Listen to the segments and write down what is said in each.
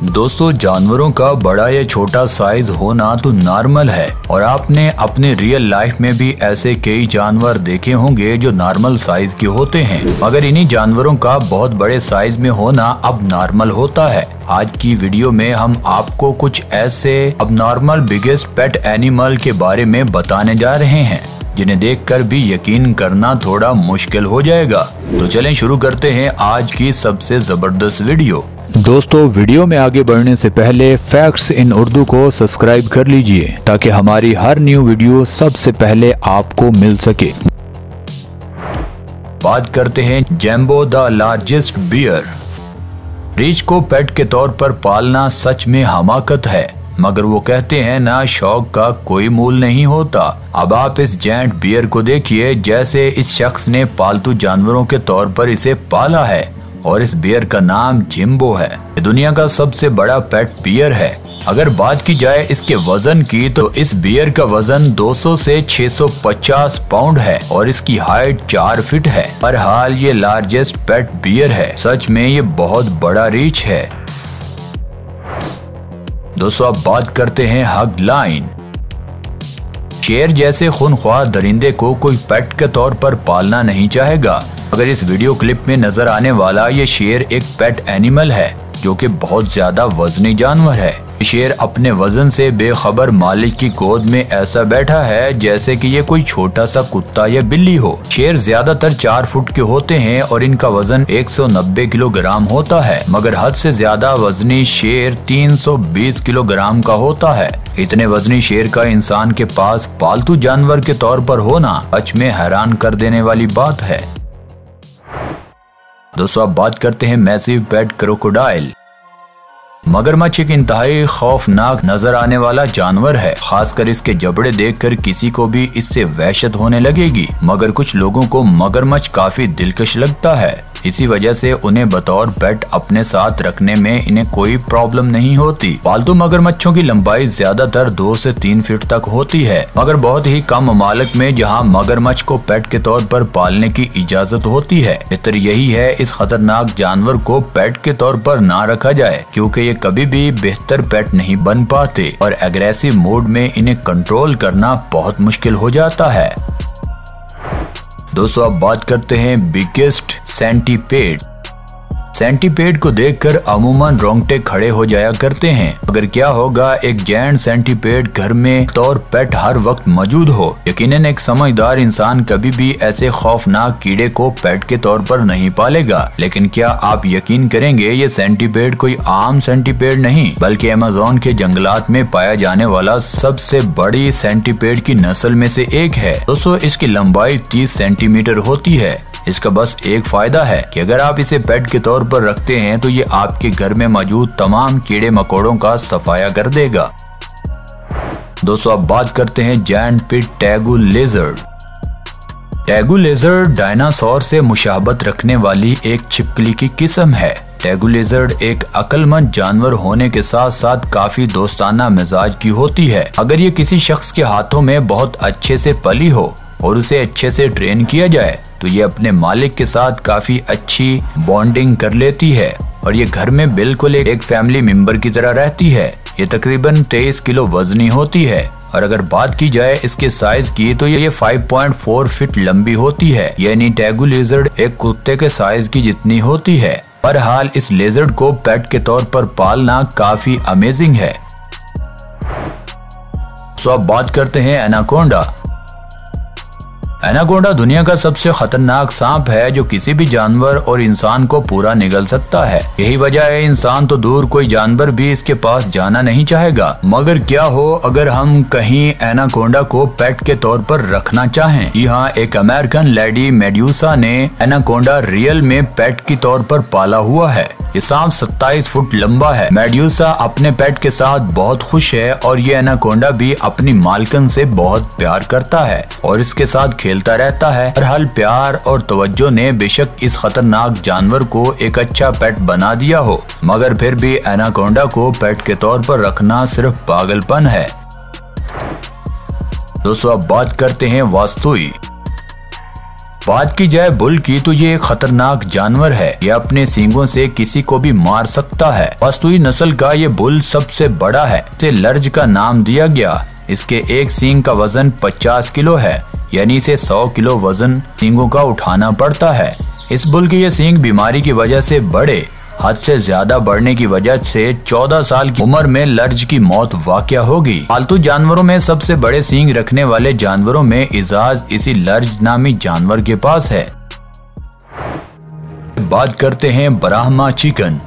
दोस्तों, जानवरों का बड़ा या छोटा साइज होना तो नॉर्मल है और आपने अपने रियल लाइफ में भी ऐसे कई जानवर देखे होंगे जो नॉर्मल साइज के होते हैं, मगर इन्हीं जानवरों का बहुत बड़े साइज में होना अब नॉर्मल होता है। आज की वीडियो में हम आपको कुछ ऐसे अब नॉर्मल बिगेस्ट पेट एनिमल के बारे में बताने जा रहे हैं जिन्हें देखकर भी यकीन करना थोड़ा मुश्किल हो जाएगा। तो चलें शुरू करते हैं आज की सबसे जबरदस्त वीडियो। दोस्तों, वीडियो में आगे बढ़ने से पहले फैक्ट्स इन उर्दू को सब्सक्राइब कर लीजिए ताकि हमारी हर न्यू वीडियो सबसे पहले आपको मिल सके। बात करते हैं जैम्बो द लार्जेस्ट बियर। रीछ को पेट के तौर पर पालना सच में हमाकत है, मगर वो कहते हैं ना, शौक का कोई मूल नहीं होता। अब आप इस जायंट बियर को देखिए, जैसे इस शख्स ने पालतू जानवरों के तौर पर इसे पाला है और इस बियर का नाम जिम्बो है। ये दुनिया का सबसे बड़ा पेट बियर है। अगर बात की जाए इसके वजन की तो इस बियर का वजन 200 से 650 पाउंड है और इसकी हाइट 4 फीट है। बहरहाल ये लार्जेस्ट पेट बियर है। सच में ये बहुत बड़ा रीछ है। दोस्तों, अब बात करते हैं हग लाइन। शेर जैसे खूनख्वार दरिंदे को कोई पेट के तौर पर पालना नहीं चाहेगा, मगर इस वीडियो क्लिप में नजर आने वाला ये शेर एक पेट एनिमल है जो कि बहुत ज्यादा वजनी जानवर है। शेर अपने वजन से बेखबर मालिक की गोद में ऐसा बैठा है जैसे कि ये कोई छोटा सा कुत्ता या बिल्ली हो। शेर ज्यादातर 4 फुट के होते हैं और इनका वजन 190 किलोग्राम होता है, मगर हद से ज्यादा वजनी शेर 320 किलोग्राम का होता है। इतने वजनी शेर का इंसान के पास पालतू जानवर के तौर पर होना सच में हैरान कर देने वाली बात है। दोस्तों, अब बात करते हैं मैसिव पेट क्रोकोडाइल। मगरमच्छ एक इंतहाई खौफनाक नजर आने वाला जानवर है। खासकर इसके जबड़े देखकर किसी को भी इससे वहशत होने लगेगी, मगर कुछ लोगों को मगरमच्छ काफी दिलकश लगता है। इसी वजह से उन्हें बतौर पेट अपने साथ रखने में इन्हें कोई प्रॉब्लम नहीं होती। पालतू मगरमच्छों की लंबाई ज्यादातर 2 से 3 फीट तक होती है, मगर बहुत ही कम ममालिक में जहां मगरमच्छ को पेट के तौर पर पालने की इजाजत होती है। बेहतर यही है इस खतरनाक जानवर को पेट के तौर पर ना रखा जाए, क्योंकि ये कभी भी बेहतर पेट नहीं बन पाते और एग्रेसिव मूड में इन्हें कंट्रोल करना बहुत मुश्किल हो जाता है। दोस्तों, अब बात करते हैं बिगेस्ट सेंटीपेड। सेंटीपेड को देखकर अमूमन रोंगटे खड़े हो जाया करते हैं, अगर क्या होगा एक जायंट सेंटीपेड घर में तौर पेट हर वक्त मौजूद हो। यकीनन एक समझदार इंसान कभी भी ऐसे खौफनाक कीड़े को पेट के तौर पर नहीं पालेगा। लेकिन क्या आप यकीन करेंगे, ये सेंटीपेड कोई आम सेंटीपेड नहीं, बल्कि अमेज़न के जंगलात में पाया जाने वाला सबसे बड़ी सेंटीपेड की नस्ल में से एक है। दोस्तों, इसकी लंबाई 30 सेंटीमीटर होती है। इसका बस एक फायदा है कि अगर आप इसे पेट के तौर पर रखते हैं तो ये आपके घर में मौजूद तमाम कीड़े मकोड़ों का सफाया कर देगा। दोस्तों, अब बात करते हैं जायंट पिट टैगू लेजर्ड। टैगू लेजर्ड डायनासोर से मुशाबत रखने वाली एक छिपकली की किस्म है। टैगू लेजर्ड एक अक्लमंद जानवर होने के साथ साथ काफी दोस्ताना मिजाज की होती है। अगर ये किसी शख्स के हाथों में बहुत अच्छे से पली हो और उसे अच्छे से ट्रेन किया जाए तो ये अपने मालिक के साथ काफी अच्छी बॉन्डिंग कर लेती है और ये घर में बिल्कुल एक फैमिली मेंबर की तरह रहती है। ये तकरीबन 23 किलो वजनी होती है और अगर बात की जाए इसके साइज की तो ये 5.4 फीट लंबी होती है, यानी टैगू लेजर्ड एक कुत्ते के साइज की जितनी होती है। बहरहाल इस लेजर्ड को पेट के तौर पर पालना काफी अमेजिंग है। तो अब बात करते हैं एनाकोंडा। एनाकोंडा दुनिया का सबसे खतरनाक सांप है जो किसी भी जानवर और इंसान को पूरा निगल सकता है। यही वजह है इंसान तो दूर कोई जानवर भी इसके पास जाना नहीं चाहेगा। मगर क्या हो अगर हम कहीं एनाकोंडा को पेट के तौर पर रखना चाहें? जी हाँ, एक अमेरिकन लेडी मेड्यूसा ने एनाकोंडा रियल में पेट के तौर पर पाला हुआ है। ये सांप 27 फुट लंबा है। मेड्यूसा अपने पेट के साथ बहुत खुश है और ये एनाकोंडा भी अपनी मालकन से बहुत प्यार करता है और इसके साथ खेलता रहता है। बहरहाल प्यार और तवज्जो ने बेशक इस खतरनाक जानवर को एक अच्छा पेट बना दिया हो, मगर फिर भी एनाकोंडा को पेट के तौर पर रखना सिर्फ पागलपन है। दोस्तों, अब बात करते हैं वास्तुई। बात की जाए बुल की तो ये एक खतरनाक जानवर है। ये अपने सींगों से किसी को भी मार सकता है। पश्तूई नस्ल का ये बुल सबसे बड़ा है। इसे लर्ज का नाम दिया गया। इसके एक सींग का वजन 50 किलो है, यानी इसे 100 किलो वजन सींगों का उठाना पड़ता है। इस बुल की ये सींग बीमारी की वजह से बड़े, हद से ज्यादा बढ़ने की वजह से 14 साल की उम्र में लर्ज की मौत वाक़या होगी। पालतू जानवरों में सबसे बड़े सींग रखने वाले जानवरों में इजाज इसी लर्ज नामी जानवर के पास है। बात करते हैं ब्राह्मा चिकन।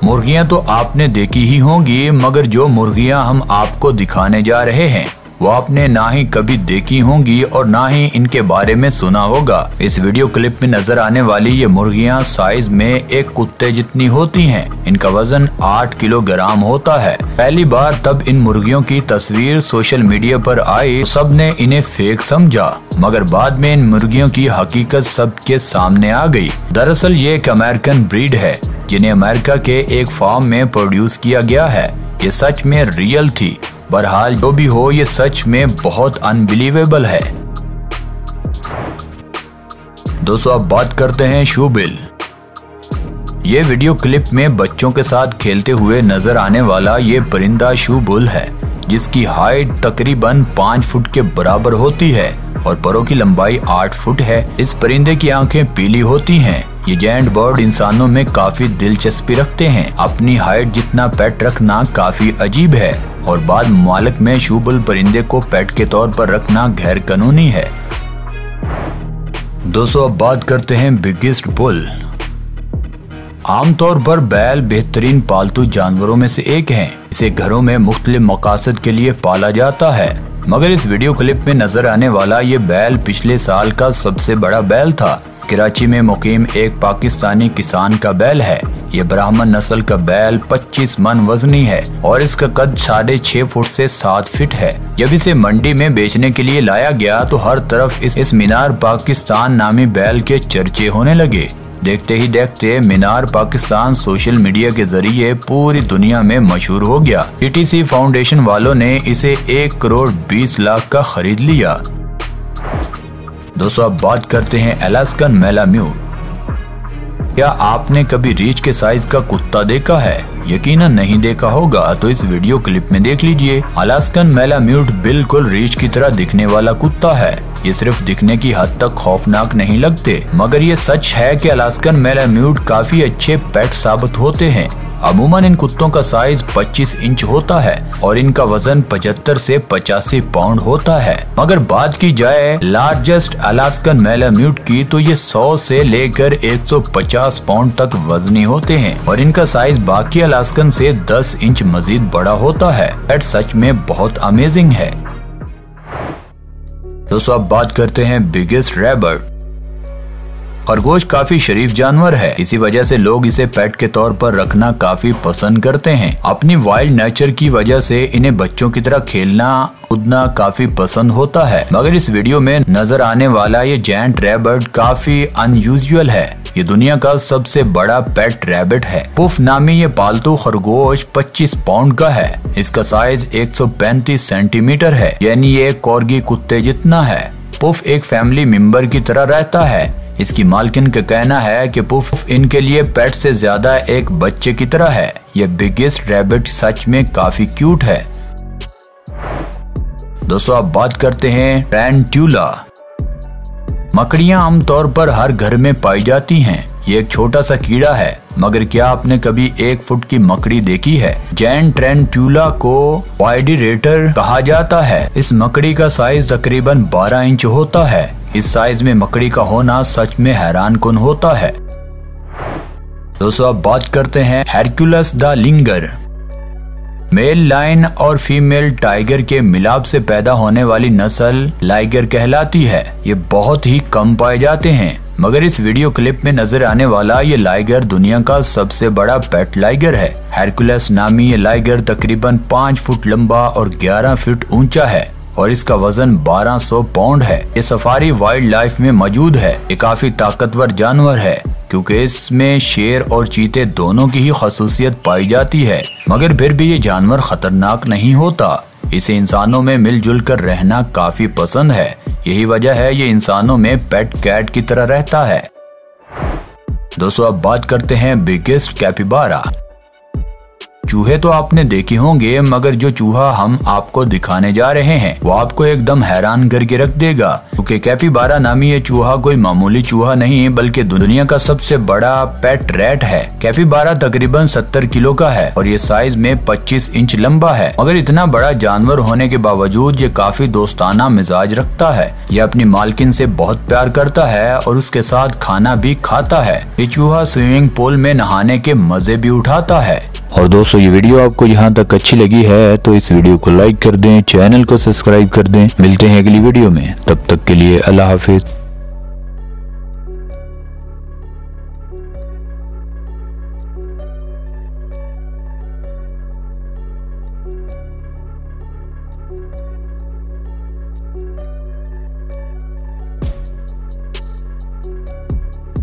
मुर्गियां तो आपने देखी ही होंगी, मगर जो मुर्गियां हम आपको दिखाने जा रहे हैं वो आपने ना ही कभी देखी होंगी और ना ही इनके बारे में सुना होगा। इस वीडियो क्लिप में नजर आने वाली ये मुर्गियां साइज में एक कुत्ते जितनी होती हैं। इनका वजन 8 किलोग्राम होता है। पहली बार तब इन मुर्गियों की तस्वीर सोशल मीडिया पर आई, सबने इन्हें फेक समझा, मगर बाद में इन मुर्गियों की हकीकत सबके सामने आ गई। दरअसल ये एक अमेरिकन ब्रीड है जिन्हें अमेरिका के एक फार्म में प्रोड्यूस किया गया है। ये सच में रियल थी। बहरहाल जो भी हो, ये सच में बहुत अनबिलीवेबल है। दोस्तों अब बात करते हैं शूबिल। ये वीडियो क्लिप में बच्चों के साथ खेलते हुए नजर आने वाला ये परिंदा शूबुल है, जिसकी हाइट तकरीबन 5 फुट के बराबर होती है और परों की लंबाई 8 फुट है। इस परिंदे की आंखें पीली होती हैं। ये जायंट बर्ड इंसानों में काफी दिलचस्पी रखते हैं। अपनी हाइट जितना पेट रखना काफी अजीब है और बाद मालिक में शूबुल परिंदे को पेट के तौर पर रखना गैर कानूनी है। दोस्तों अब बात करते हैं बिगेस्ट बुल। आमतौर पर बैल बेहतरीन पालतू जानवरों में से एक है। इसे घरों में मुख्तलिफ मकासद के लिए पाला जाता है, मगर इस वीडियो क्लिप में नजर आने वाला ये बैल पिछले साल का सबसे बड़ा बैल था। कराची में मुकीम एक पाकिस्तानी किसान का बैल है। ये ब्राह्मण नस्ल का बैल 25 मन वजनी है और इसका कद 6.5 फुट से 7 फीट है। जब इसे मंडी में बेचने के लिए लाया गया तो हर तरफ इस मीनार पाकिस्तान नामी बैल के चर्चे होने लगे। देखते ही देखते मीनार पाकिस्तान सोशल मीडिया के जरिए पूरी दुनिया में मशहूर हो गया। टीटीसी फाउंडेशन वालों ने इसे 1 करोड़ 20 लाख का खरीद लिया। दोस्तों अब बात करते हैं अलास्कन मैलाम्यूट। क्या आपने कभी रीछ के साइज का कुत्ता देखा है? यकीनन नहीं देखा होगा तो इस वीडियो क्लिप में देख लीजिए। अलास्कन मैलाम्यूट बिल्कुल रीछ की तरह दिखने वाला कुत्ता है। ये सिर्फ दिखने की हद तक खौफनाक नहीं लगते, मगर ये सच है कि अलास्कन मैलाम्यूट काफी अच्छे पेट साबित होते हैं। अमूमन इन कुत्तों का साइज 25 इंच होता है और इनका वजन 75 से 85 पाउंड होता है। मगर बात की जाए लार्जेस्ट अलास्कन मैलाम्यूट की तो ये 100 से लेकर 150 पाउंड तक वजनी होते हैं और इनका साइज बाकी अलास्कन से 10 इंच मजीद बड़ा होता है। पेट सच में बहुत अमेजिंग है। दोस्तों अब बात करते हैं बिगेस्ट रैबिट। खरगोश काफी शरीफ जानवर है, इसी वजह से लोग इसे पेट के तौर पर रखना काफी पसंद करते हैं। अपनी वाइल्ड नेचर की वजह से इन्हें बच्चों की तरह खेलना कूदना काफी पसंद होता है। मगर इस वीडियो में नजर आने वाला ये जायंट रैबिट काफी अनयूजुअल है। ये दुनिया का सबसे बड़ा पेट रैबिट है। पुफ नामी ये पालतू खरगोश 25 पाउंड का है। इसका साइज 135 सेंटीमीटर है, यानी ये कॉर्गी कुत्ते जितना है। पुफ एक फैमिली मेंबर की तरह रहता है। इसकी मालकिन का कहना है कि पुफ इनके लिए पेट से ज्यादा एक बच्चे की तरह है। ये बिगेस्ट रैबिट सच में काफी क्यूट है। दोस्तों अब बात करते हैं टैरेंटुला। मकड़ियां आमतौर पर हर घर में पाई जाती हैं। ये एक छोटा सा कीड़ा है, मगर क्या आपने कभी 1 फुट की मकड़ी देखी है? जायंट टैरेंटुला को वाइडीरेटर कहा जाता है। इस मकड़ी का साइज तकरीबन 12 इंच होता है। इस साइज में मकड़ी का होना सच में हैरान कुन होता है। दोस्तों अब बात करते हैं हेरक्युलस द लिंगर। मेल लायन और फीमेल टाइगर के मिलाप से पैदा होने वाली नस्ल लाइगर कहलाती है। ये बहुत ही कम पाए जाते हैं, मगर इस वीडियो क्लिप में नजर आने वाला ये लाइगर दुनिया का सबसे बड़ा पेट लाइगर है। हेरक्युलस नामी ये लाइगर तकरीबन 5 फुट लंबा और 11 फीट ऊंचा है और इसका वजन 1200 पाउंड है। ये सफारी वाइल्ड लाइफ में मौजूद है। ये काफी ताकतवर जानवर है क्योंकि इसमें शेर और चीते दोनों की ही खसूसियत पाई जाती है, मगर फिर भी ये जानवर खतरनाक नहीं होता। इसे इंसानों में मिलजुल कर रहना काफी पसंद है। यही वजह है ये इंसानों में पेट कैट की तरह रहता है। दोस्तों अब बात करते हैं बिगेस्ट कैपिबारा। चूहे तो आपने देखे होंगे, मगर जो चूहा हम आपको दिखाने जा रहे हैं वो आपको एकदम हैरान करके रख देगा, क्योंकि कैपिबारा नामी ये चूहा कोई मामूली चूहा नहीं बल्कि दुनिया का सबसे बड़ा पेट रैट है। कैपिबारा तकरीबन 70 किलो का है और ये साइज में 25 इंच लंबा है। मगर इतना बड़ा जानवर होने के बावजूद ये काफी दोस्ताना मिजाज रखता है। ये अपनी मालकिन से बहुत प्यार करता है और उसके साथ खाना भी खाता है। ये चूहा स्विमिंग पूल में नहाने के मजे भी उठाता है। और दोस्तों ये वीडियो आपको यहाँ तक अच्छी लगी है तो इस वीडियो को लाइक कर दें, चैनल को सब्सक्राइब कर दें। मिलते हैं अगली वीडियो में, तब तक के लिए अल्लाह हाफिज।